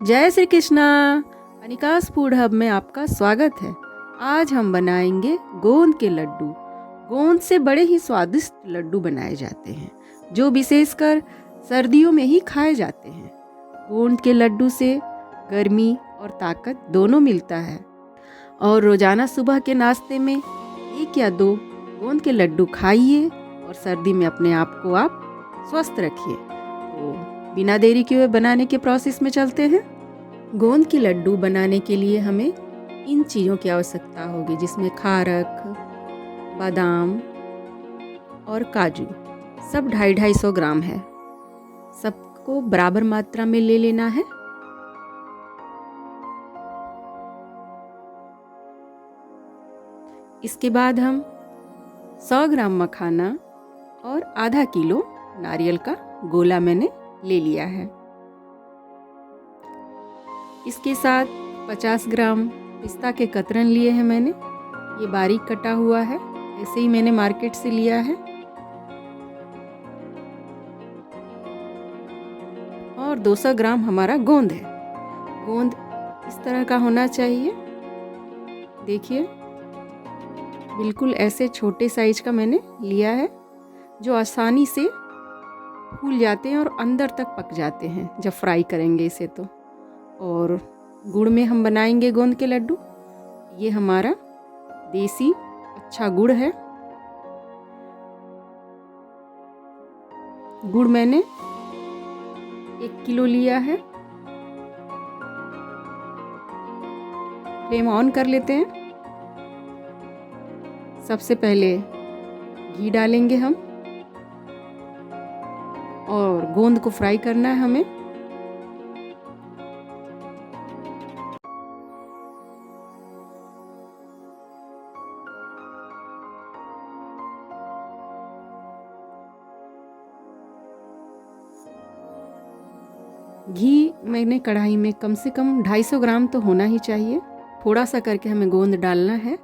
जय Shri Krishna. अनिकास food hub में आपका स्वागत है। आज हम बनाएंगे गोंद के लड्डू। गोंद से बड़े ही स्वादिष्ट लड्डू बनाए जाते हैं जो विशेषकर सर्दियों में ही खाए जाते हैं। गोंद के लड्डू से गर्मी और ताकत दोनों मिलता है और रोजाना सुबह के नाश्ते में 1 या 2 गोंद के लड्डू खाइए और सर्दी में अपने आप को आप स्वस्थ रखिए। तो बिना देरी किए बनाने के प्रोसेस में चलते हैं। गोंद के लड्डू बनाने के लिए हमें इन चीज़ों की आवश्यकता होगी, जिसमें खारक, बादाम और काजू सब 250-250 ग्राम है। सबको बराबर मात्रा में ले लेना है। इसके बाद हम 100 ग्राम मखाना और आधा किलो नारियल का गोला मैंने ले लिया है। इसके साथ 50 ग्राम पिस्ता के कतरन लिए हैं मैंने। ये बारीक कटा हुआ है, ऐसे ही मैंने मार्केट से लिया है। और 200 ग्राम हमारा गोंद है। गोंद इस तरह का होना चाहिए। देखिए, बिल्कुल ऐसे छोटे साइज का मैंने लिया है जो आसानी से फूल जाते हैं और अंदर तक पक जाते हैं जब फ्राई करेंगे इसे तो। और गुड़ में हम बनाएंगे गोंद के लड्डू। ये हमारा देसी अच्छा गुड़ है। गुड़ मैंने 1 किलो लिया है। फ्लेम ऑन कर लेते हैं। सबसे पहले घी डालेंगे हम और गोंद को फ्राई करना है हमें। घी मैंने कढ़ाई में कम से कम 250 ग्राम तो होना ही चाहिए। थोड़ा सा करके हमें गोंद डालना है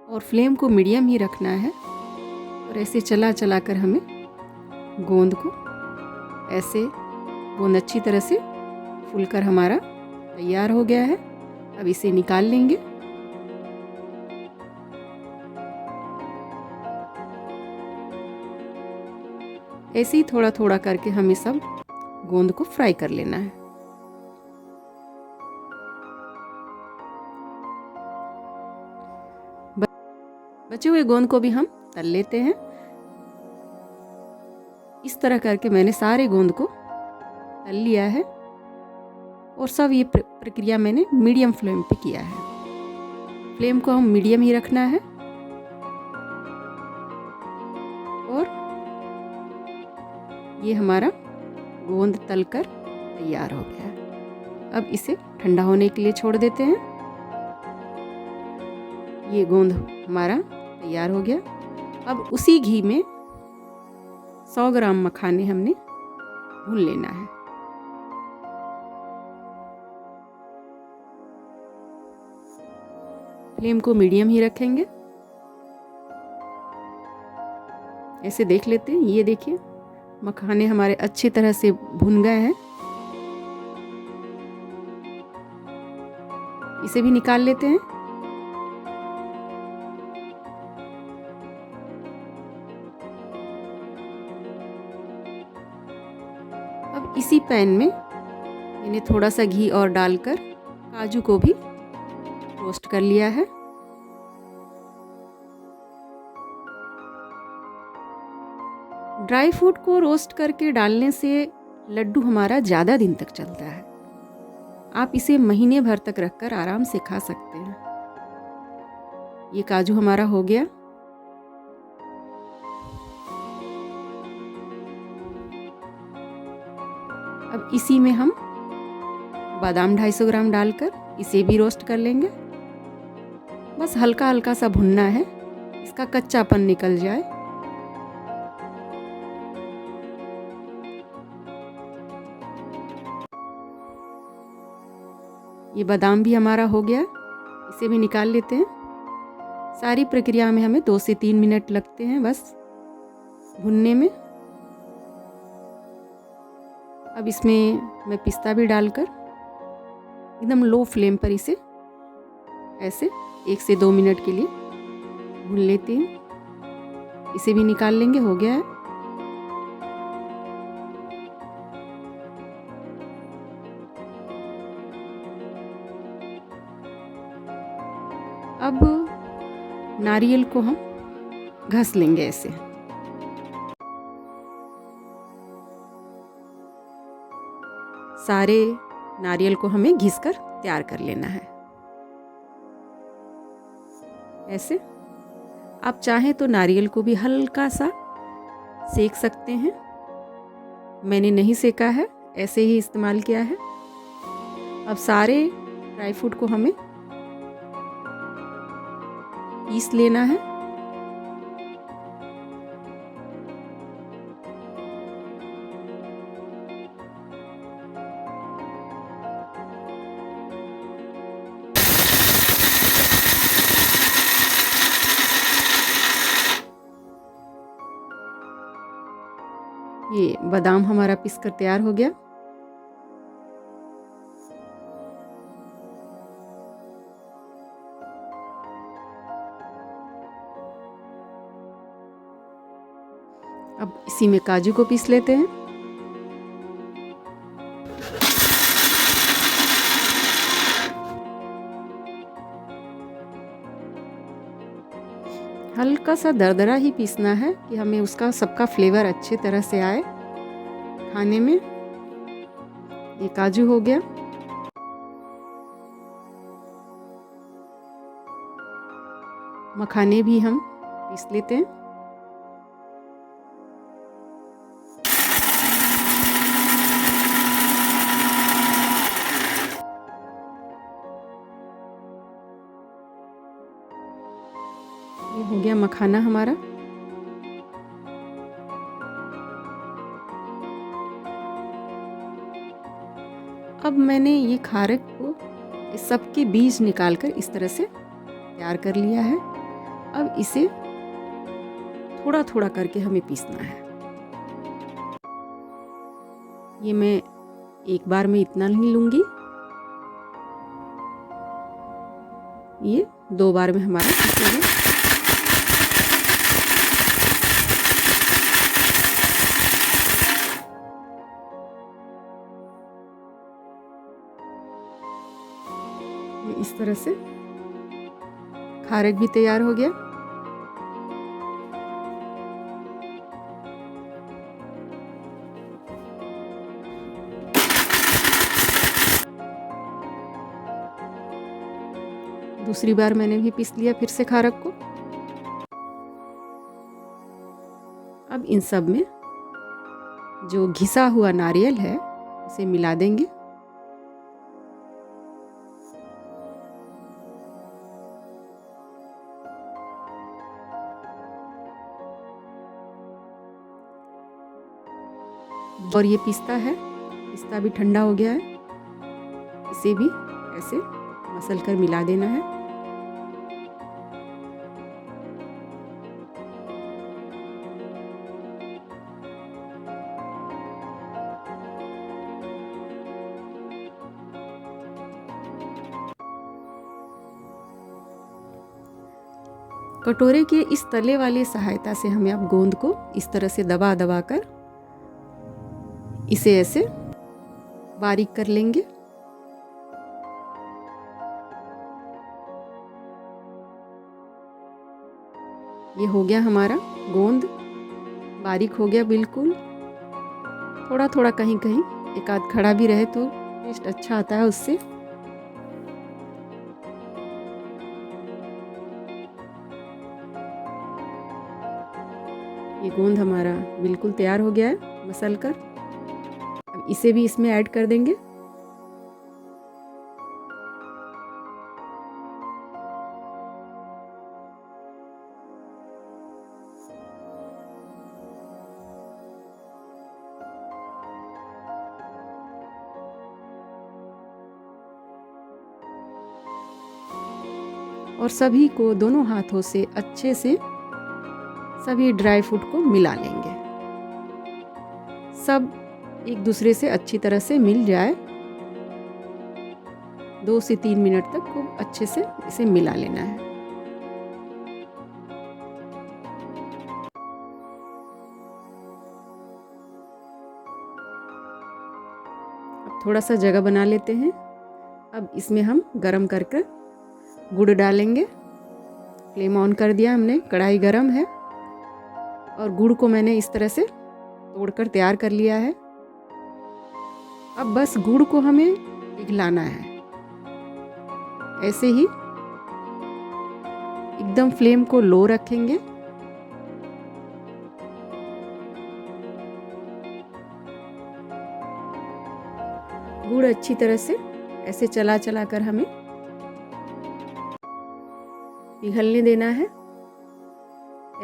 और फ्लेम को मीडियम ही रखना है। और ऐसे चला चला कर हमें गोंद को ऐसे गोंद अच्छी तरह से फूलकर हमारा तैयार हो गया है। अब इसे निकाल लेंगे। ऐसे ही थोड़ा थोड़ा करके हमें सब गोंद को फ्राई कर लेना है। बचे हुए गोंद को भी हम तल लेते हैं। इस तरह करके मैंने सारे गोंद को तल लिया है और सब ये प्रक्रिया मैंने मीडियम फ्लेम पे किया है। फ्लेम को हम मीडियम ही रखना है। और ये हमारा गोंद तलकर तैयार हो गया है। अब इसे ठंडा होने के लिए छोड़ देते हैं। ये गोंद हमारा तैयार हो गया। अब उसी घी में 100 ग्राम मखाने हमने भून लेना है। फ्लेम को मीडियम ही रखेंगे। ऐसे देख लेते हैं। ये देखिए, मखाने हमारे अच्छी तरह से भुन गए हैं। इसे भी निकाल लेते हैं। अब इसी पैन में मैंने थोड़ा सा घी और डालकर काजू को भी रोस्ट कर लिया है। ड्राई फ्रूट को रोस्ट करके डालने से लड्डू हमारा ज़्यादा दिन तक चलता है। आप इसे महीने भर तक रखकर आराम से खा सकते हैं। ये काजू हमारा हो गया। अब इसी में हम बादाम 250 ग्राम डालकर इसे भी रोस्ट कर लेंगे। बस हल्का हल्का सा भुनना है, इसका कच्चापन निकल जाए। ये बादाम भी हमारा हो गया। इसे भी निकाल लेते हैं। सारी प्रक्रिया में हमें 2 से 3 मिनट लगते हैं बस भुनने में। अब इसमें मैं पिस्ता भी डालकर एकदम लो फ्लेम पर इसे ऐसे 1 से 2 मिनट के लिए भून लेते हैं। इसे भी निकाल लेंगे, हो गया है। अब नारियल को हम घस लेंगे ऐसे। सारे नारियल को हमें घिसकर तैयार कर लेना है ऐसे। आप चाहें तो नारियल को भी हल्का सा सेक सकते हैं, मैंने नहीं सेका है, ऐसे ही इस्तेमाल किया है। अब सारे ड्राई फ्रूट को हमें पीस लेना है। ये बादाम हमारा पीस कर तैयार हो गया। अब इसी में काजू को पीस लेते हैं। हल्का सा दरदरा ही पीसना है कि हमें उसका सबका फ्लेवर अच्छे तरह से आए खाने में। ये काजू हो गया। मखाने भी हम पीस लेते हैं। ये हो गया मखाना हमारा। अब मैंने ये खारक को इस सब के बीज निकालकर इस तरह से तैयार कर लिया है। अब इसे थोड़ा थोड़ा करके हमें पीसना है। ये मैं एक बार में इतना नहीं लूँगी, ये 2 बार में हमारा पीसेगा। ये इस तरह से खारक भी तैयार हो गया। दूसरी बार मैंने भी पीस लिया फिर से खारक को। अब इन सब में जो घिसा हुआ नारियल है उसे मिला देंगे। और ये पिस्ता है, पिस्ता भी ठंडा हो गया है, इसे भी ऐसे मसल कर मिला देना है। कटोरे के इस तले वाली सहायता से हमें अब गोंद को इस तरह से दबा दबा कर इसे ऐसे बारीक कर लेंगे। ये हो गया हमारा गोंद, बारीक हो गया बिल्कुल। थोड़ा थोड़ा कहीं कहीं एक आध खड़ा भी रहे तो टेस्ट अच्छा आता है उससे। ये गोंद हमारा बिल्कुल तैयार हो गया है मसल कर। अब इसे भी इसमें ऐड कर देंगे। और सभी को दोनों हाथों से अच्छे से सभी ड्राई फ्रूट को मिला लेंगे, सब एक दूसरे से अच्छी तरह से मिल जाए। 2 से 3 मिनट तक खूब अच्छे से इसे मिला लेना है। अब थोड़ा सा जगह बना लेते हैं। अब इसमें हम गरम करके गुड़ डालेंगे। फ्लेम ऑन कर दिया हमने, कढ़ाई गरम है और गुड़ को मैंने इस तरह से तोड़कर तैयार कर लिया है। अब बस गुड़ को हमें पिघलाना है, ऐसे ही एकदम फ्लेम को लो रखेंगे। गुड़ अच्छी तरह से ऐसे चला चला कर हमें पिघलने देना है।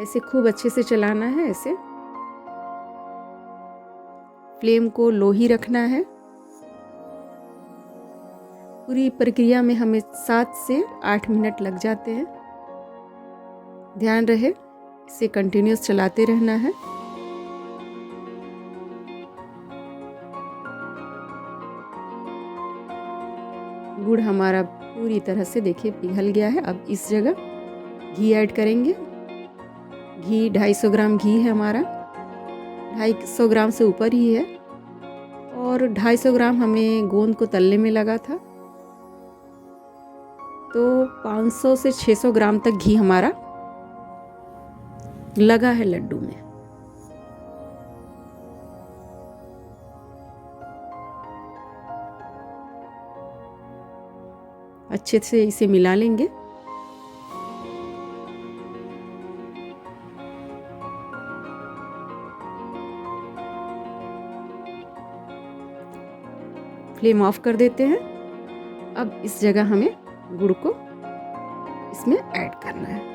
ऐसे खूब अच्छे से चलाना है, ऐसे फ्लेम को लो ही रखना है। पूरी प्रक्रिया में हमें 7 से 8 मिनट लग जाते हैं। ध्यान रहे इसे कंटिन्यूस चलाते रहना है। गुड़ हमारा पूरी तरह से देखिए पिघल गया है। अब इस जगह घी ऐड करेंगे। घी 250 ग्राम घी है हमारा, 250 ग्राम से ऊपर ही है। और 250 ग्राम हमें गोंद को तलने में लगा था, तो 500 से 600 ग्राम तक घी हमारा लगा है लड्डू में। अच्छे से इसे मिला लेंगे। फ्लेम ऑफ कर देते हैं। अब इस जगह हमें गुड़ को इसमें ऐड करना है।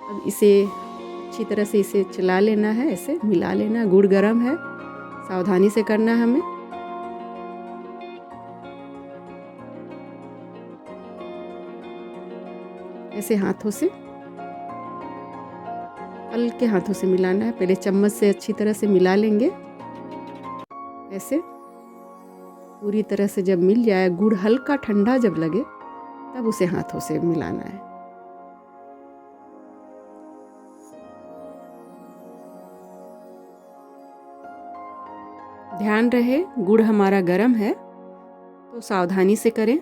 अब इसे अच्छी तरह से इसे चला लेना है, ऐसे मिला लेना। गुड़ गरम है, सावधानी से करना है हमें। ऐसे हाथों से, हल्के हाथों से मिलाना है। पहले चम्मच से अच्छी तरह से मिला लेंगे। ऐसे पूरी तरह से जब मिल जाए, गुड़ हल्का ठंडा जब लगे, तब उसे हाथों से मिलाना है। ध्यान रहे गुड़ हमारा गरम है, तो सावधानी से करें।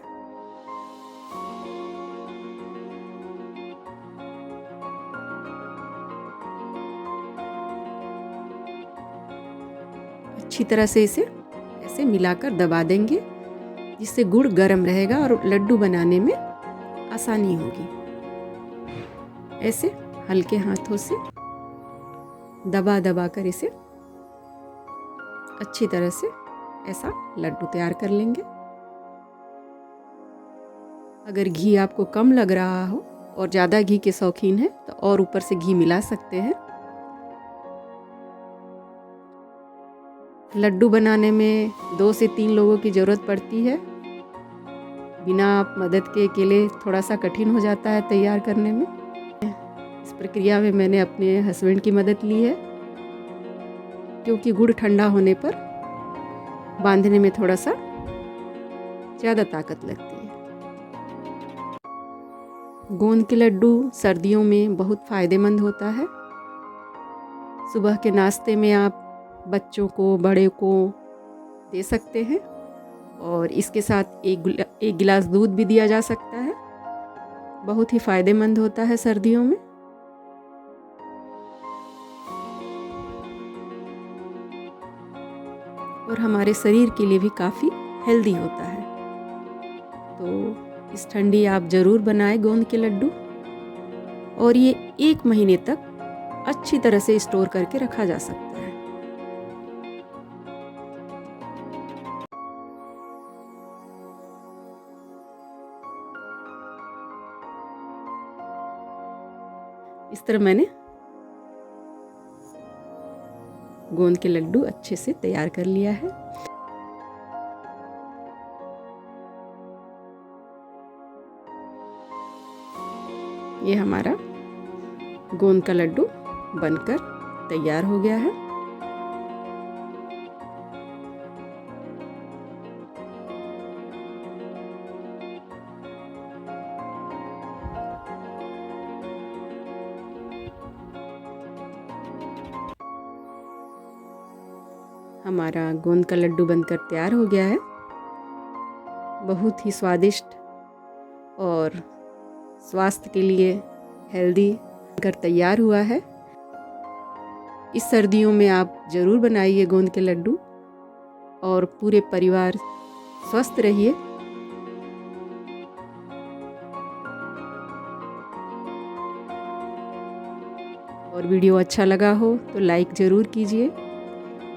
अच्छी तरह से इसे ऐसे मिलाकर दबा देंगे, जिससे गुड़ गरम रहेगा और लड्डू बनाने में आसानी होगी। ऐसे हल्के हाथों से दबा दबा कर इसे अच्छी तरह से ऐसा लड्डू तैयार कर लेंगे। अगर घी आपको कम लग रहा हो और ज़्यादा घी के शौकीन हैं, तो और ऊपर से घी मिला सकते हैं। लड्डू बनाने में 2 से 3 लोगों की ज़रूरत पड़ती है। बिना आप मदद के अकेले थोड़ा सा कठिन हो जाता है तैयार करने में। इस प्रक्रिया में मैंने अपने हस्बैंड की मदद ली है, क्योंकि गुड़ ठंडा होने पर बांधने में थोड़ा सा ज़्यादा ताकत लगती है। गोंद के लड्डू सर्दियों में बहुत फ़ायदेमंद होता है। सुबह के नाश्ते में आप बच्चों को, बड़े को दे सकते हैं, और इसके साथ एक गिलास दूध भी दिया जा सकता है। बहुत ही फ़ायदेमंद होता है सर्दियों में। और हमारे शरीर के लिए भी काफ़ी हेल्दी होता है। तो इस ठंडी आप ज़रूर बनाएं गोंद के लड्डू, और ये 1 महीने तक अच्छी तरह से स्टोर करके रखा जा सकता है। इस तरह मैंने गोंद के लड्डू अच्छे से तैयार कर लिया है। ये हमारा गोंद का लड्डू बनकर तैयार हो गया है। हमारा गोंद का लड्डू बनकर तैयार हो गया है। बहुत ही स्वादिष्ट और स्वास्थ्य के लिए हेल्दी बनकर तैयार हुआ है। इस सर्दियों में आप ज़रूर बनाइए गोंद के लड्डू और पूरे परिवार स्वस्थ रहिए। और वीडियो अच्छा लगा हो तो लाइक ज़रूर कीजिए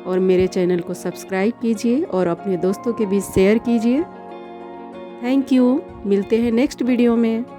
और मेरे चैनल को सब्सक्राइब कीजिए और अपने दोस्तों के बीच शेयर कीजिए। Thank you. मिलते हैं नेक्स्ट वीडियो में।